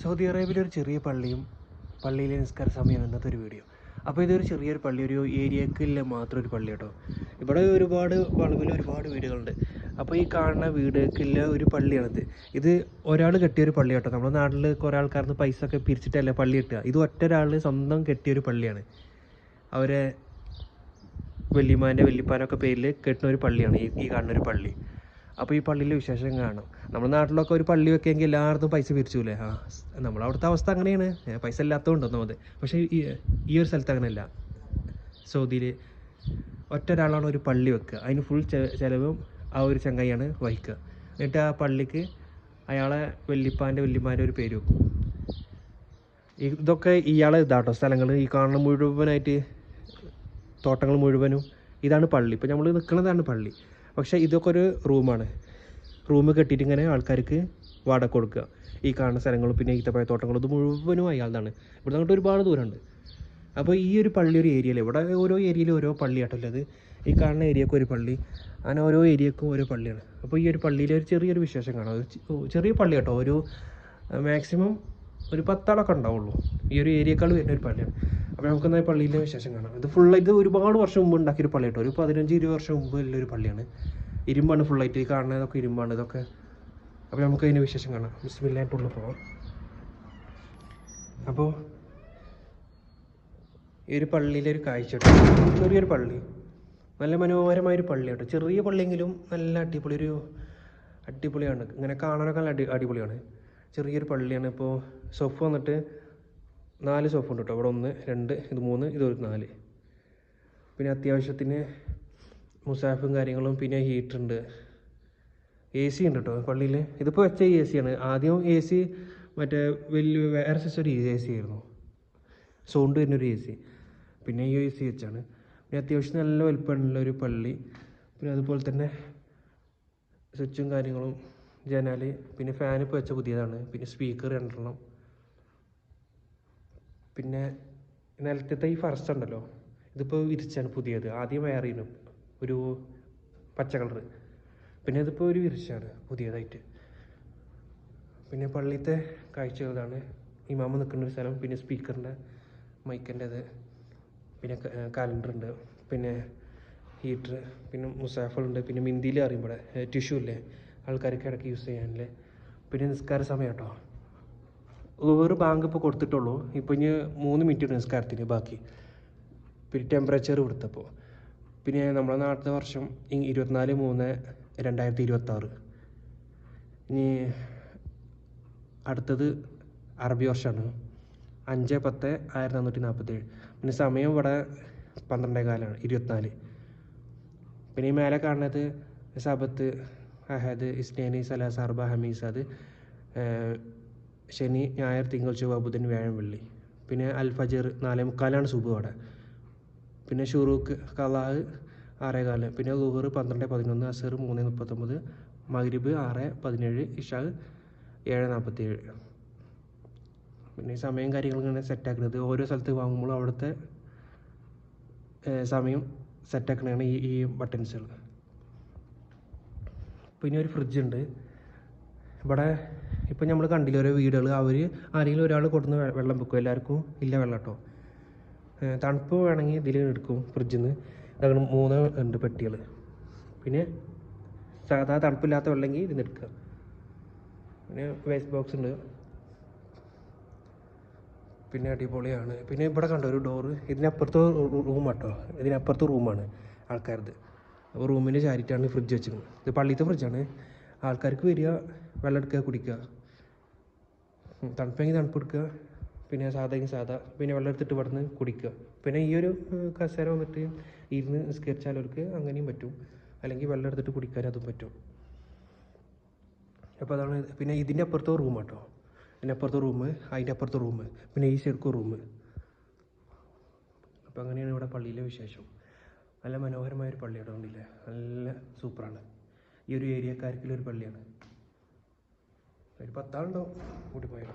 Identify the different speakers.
Speaker 1: Saudi അറേബ്യയിലെ ഒരു ചെറിയ പള്ളിയിലെ നിസ്കാര സമയമാണ് ഇന്നത്തെ ഒരു വീഡിയോ. അപ്പോൾ ഇതൊരു ചെറിയൊരു പള്ളി, ഒരു ഏരിയക്കില്ല മാത്രം ഒരു പള്ളി കേട്ടോ. ഇവിടെ ഒരുപാട് വളവിൽ ഒരുപാട് വീടുകളുണ്ട്. അപ്പോൾ ഈ കാണുന്ന വീടുകൾക്കില്ല ഒരു പള്ളിയാണിത്. ഇത് ഒരാൾ കെട്ടിയൊരു പള്ളി കേട്ടോ. നമ്മുടെ നാട്ടിൽ കുറേ ആൾക്കാർക്ക് പൈസ ഒക്കെ പിരിച്ചിട്ടല്ല പള്ളി കെട്ടുക. ഇത് ഒറ്റൊരാൾ സ്വന്തം കെട്ടിയൊരു പള്ളിയാണ്. അവരെ വല്യപ്പാനൊക്കെ പേരിൽ കെട്ടുന്ന ഒരു പള്ളിയാണ് ഈ കാണുന്നൊരു പള്ളി. അപ്പോൾ ഈ പള്ളിയിലെ വിശേഷം കാണാം. നമ്മുടെ നാട്ടിലൊക്കെ ഒരു പള്ളി വെക്കുകയെങ്കിൽ എല്ലായിടത്തും പൈസ പിരിച്ചൂലേ. നമ്മളവിടുത്തെ അവസ്ഥ അങ്ങനെയാണ്, പൈസ ഇല്ലാത്തതുകൊണ്ടൊന്നും അത്. പക്ഷേ ഈ ഒരു സ്ഥലത്ത് അങ്ങനെയല്ല. സൗദിയിൽ ഒറ്റൊരാളാണ് ഒരു പള്ളി വെക്കുക. അതിന് ഫുൾ ചിലവും ആ ഒരു ചങ്ങായിയാണ് വഹിക്കുക. എന്നിട്ട് ആ പള്ളിക്ക് അയാളെ വല്യമ്മാൻ്റെ ഒരു പേര് വെക്കും. ഇതൊക്കെ ഇയാളെ ഇതാട്ടോ സ്ഥലങ്ങൾ. ഈ കാണുന്ന മുഴുവനായിട്ട് തോട്ടങ്ങൾ മുഴുവനും ഇതാണ് പള്ളി. ഇപ്പോൾ നമ്മൾ നിൽക്കുന്നതാണ് പള്ളി. പക്ഷേ ഇതൊക്കെ ഒരു റൂമാണ്. റൂം കെട്ടിയിട്ട് ഇങ്ങനെ ആൾക്കാർക്ക് വാടക കൊടുക്കുക. ഈ കാണുന്ന സ്ഥലങ്ങളും പിന്നെ ഈത്തപ്പഴ തോട്ടങ്ങളും ഇത് മുഴുവനും അയാളതാണ്. ഇവിടെ അങ്ങോട്ട് ഒരുപാട് ദൂരമുണ്ട്. അപ്പോൾ ഈ ഒരു പള്ളി ഒരു ഏരിയയിൽ, ഇവിടെ ഓരോ ഏരിയയിൽ ഓരോ പള്ളിയാട്ടല്ലോ. അത് ഈ കാണുന്ന ഏരിയക്ക് ഒരു പള്ളി, അങ്ങനെ ഓരോ ഏരിയക്കും ഓരോ പള്ളിയാണ്. അപ്പോൾ ഈ ഒരു പള്ളിയിൽ ഒരു ചെറിയൊരു വിശേഷം കാണാം. ചെറിയ പള്ളി കേട്ടോ. ഒരു മാക്സിമം ഒരു 10 ആളൊക്കെ ഉണ്ടാവുള്ളൂ. ഈ ഒരു ഏരിയക്കാൾ വരുന്ന ഒരു പള്ളിയാണ്. അപ്പോൾ നമുക്കെന്നാൽ പള്ളിയിലെ വിശേഷം കാണാം. ഇത് ഒരുപാട് വർഷം മുമ്പ് ഉണ്ടാക്കിയൊരു പള്ളി കേട്ടോ. ഒരു 15-20 വർഷം മുമ്പ് ഉള്ളൊരു പള്ളിയാണ്. ഇരുമ്പാണ് ഫുള്ളായിട്ട്. ഈ കാണുന്നതൊക്കെ ഇരുമ്പാണ് ഇതൊക്കെ. അപ്പോൾ നമുക്ക് അതിൻ്റെ വിശേഷം കാണാം. ബിസ്മില്ലാഹിട്ടുള്ള പോകാം. അപ്പോൾ ഈ ഒരു പള്ളിയിലെ ഒരു കാഴ്ച കേട്ടോ. ചെറിയൊരു പള്ളി, നല്ല മനോഹരമായൊരു പള്ളി കേട്ടോ. ചെറിയ പള്ളിയെങ്കിലും നല്ല അടിപൊളിയാണ്. ഇങ്ങനെ കാണാനൊക്കെ നല്ല അടിപൊളിയാണ്. ചെറിയൊരു പള്ളിയാണ്. ഇപ്പോൾ സോഫ വന്നിട്ട് 4 സോഫ ഉണ്ട് കേട്ടോ. ഇവിടെ 1, 2, ഇത് 3, ഇത് 4. പിന്നെ അത്യാവശ്യത്തിന് മുസാഫും കാര്യങ്ങളും, പിന്നെ ഹീറ്ററുണ്ട്, AC ഉണ്ട് കേട്ടോ പള്ളിയിൽ. ഇതിപ്പോൾ വെച്ച AC ആണ്. ആദ്യം AC മറ്റേ വേറെ ഒരു AC ആയിരുന്നു, സൗണ്ട് വരുന്നൊരു AC. പിന്നെ ഈ AC വെച്ചാണ്. പിന്നെ അത്യാവശ്യം നല്ല വലുപ്പമുള്ള ഒരു പള്ളി. പിന്നെ അതുപോലെ തന്നെ സ്വിച്ചും കാര്യങ്ങളും, ജനാല്, പിന്നെ ഫാൻ ഇപ്പോൾ വെച്ച പുതിയതാണ്. പിന്നെ സ്പീക്കർ 2 പിന്നെ നിലത്തത്തെ ഈ ഫർസ്റ്റ് ഉണ്ടല്ലോ, ഇതിപ്പോൾ വിരിച്ചാണ് പുതിയത്. ആദ്യം വേറെയാണ് ഒരു പച്ച കളറ്. പിന്നെ ഇതിപ്പോൾ ഒരു വിരിച്ചാണ് പുതിയതായിട്ട്. പിന്നെ പള്ളിത്തെ കാഴ്ചകളാണ്. ഇമാമ നിൽക്കുന്ന ഒരു സ്ഥലം, പിന്നെ സ്പീക്കറിൻ്റെ മൈക്കിൻ്റെത്, പിന്നെ കലണ്ടറുണ്ട്, പിന്നെ ഹീറ്റർ, പിന്നെ മുസാഫുണ്ട്, പിന്നെ മിന്തിയിൽ അറിയുമ്പോൾ ടിഷ്യൂ ഇല്ലേ ആൾക്കാർക്ക് ഇടയ്ക്ക് യൂസ് ചെയ്യാനില്ലേ. പിന്നെ നിസ്കാര സമയം കേട്ടോ. ഒരു ബാങ്ക് ഇപ്പോൾ കൊടുത്തിട്ടുള്ളൂ. ഇപ്പോൾ ഇനി 3 മിനിറ്റ് നിസ്കാരത്തിന് ബാക്കി. പിന്നെ ടെമ്പറേച്ചർ കൊടുത്തപ്പോൾ. പിന്നെ നമ്മുടെ നാട്ടിലെ വർഷം 24/3/2026. ഇനി അടുത്തത് അറബി വർഷമാണ് 5/10/1447. പിന്നെ സമയം ഇവിടെ 12:15 24. പിന്നെ ഈ മേലെ കാണുന്നത് സബത്ത്, അഹദ്, ഇസ്നൈനി, സലാസ, അർബ, ഹമീസ്. അത് ശനി, ഞായർ, തിങ്കൾ, ചൊവ്വ, ബുധൻ, വ്യാഴം, വെള്ളി. പിന്നെ അൽഫജർ 4:45 സുബ് അവിടെ. പിന്നെ ഷുറൂക്ക്, ഖലാ 6:15. പിന്നെ ളുഹർ 12:11, അസർ 3:39, മഗ്രിബ് 6:17, ഇഷാ 7:47. പിന്നെ സമയം കാര്യങ്ങളും ഇങ്ങനെ സെറ്റാക്കുന്നത് ഓരോ സ്ഥലത്ത് വാങ്ങുമ്പോൾ അവിടുത്തെ സമയം സെറ്റാക്കണതാണ് ഈ ബട്ടൺസുകൾ. പിന്നെ ഒരു ഫ്രിഡ്ജുണ്ട് ഇവിടെ. ഇപ്പം നമ്മൾ കണ്ടില്ല ഓരോ വീടുകൾ, അവർ ആരെങ്കിലും ഒരാൾ കൊടുന്ന് വെള്ളം വെക്കും. എല്ലാവർക്കും ഇല്ല വെള്ളം കേട്ടോ. തണുപ്പ് വേണമെങ്കിൽ ഇതിൽ എടുക്കും ഫ്രിഡ്ജിൽ നിന്ന്. അങ്ങനെ 3 ഉണ്ട് പെട്ടികൾ. പിന്നെ സാധാ തണുപ്പില്ലാത്ത വെള്ളമെങ്കിൽ ഇതിൽ നിന്ന് എടുക്കുക. പിന്നെ വേസ്റ്റ് ബോക്സ് ഉണ്ട്. പിന്നെ അടിപൊളിയാണ്. പിന്നെ ഇവിടെ കണ്ടോ ഒരു ഡോറ്. ഇതിനപ്പുറത്ത് റൂം കേട്ടോ. ഇതിനപ്പുറത്ത് റൂമാണ് ആൾക്കാരത്. അപ്പോൾ റൂമിൻ്റെ ചാരിറ്റാണ് ഫ്രിഡ്ജ് വെച്ചിരുന്നത്. ഇത് പള്ളിത്തെ ഫ്രിഡ്ജാണ്. ആൾക്കാർക്ക് വരിക, വെള്ളം എടുക്കുക, കുടിക്കുക. തണുപ്പെങ്കിൽ തണുപ്പ് എടുക്കുക, പിന്നെ സാധാ, പിന്നെ വെള്ളം എടുത്തിട്ട് ഇവിടെ നിന്ന് കുടിക്കുക. പിന്നെ ഈ ഒരു കസേര വന്നിട്ട് ഇരുന്ന് നിസ്കരിച്ചാലവർക്ക് അങ്ങനെയും പറ്റും, അല്ലെങ്കിൽ വെള്ളം എടുത്തിട്ട് കുടിക്കാൻ അതും പറ്റും. അപ്പോൾ അതാണ്. പിന്നെ ഇതിൻ്റെ അപ്പുറത്തെ റൂം കേട്ടോ. ഇതിനപ്പുറത്തെ റൂം, അതിൻ്റെ അപ്പുറത്തെ റൂം, പിന്നെ ഈ ശരിക്കും റൂം. അപ്പോൾ അങ്ങനെയാണ് ഇവിടെ പള്ളിയിലെ വിശേഷം. നല്ല മനോഹരമായൊരു പള്ളിയാണ്. ഉണ്ടല്ലേ, നല്ല സൂപ്പറാണ്. ഈ ഒരു ഏരിയക്കാർക്കുള്ളൊരു പള്ളിയാണ്. ഒരു 10 ആളുണ്ടാവും കൂടി പോയാൽ.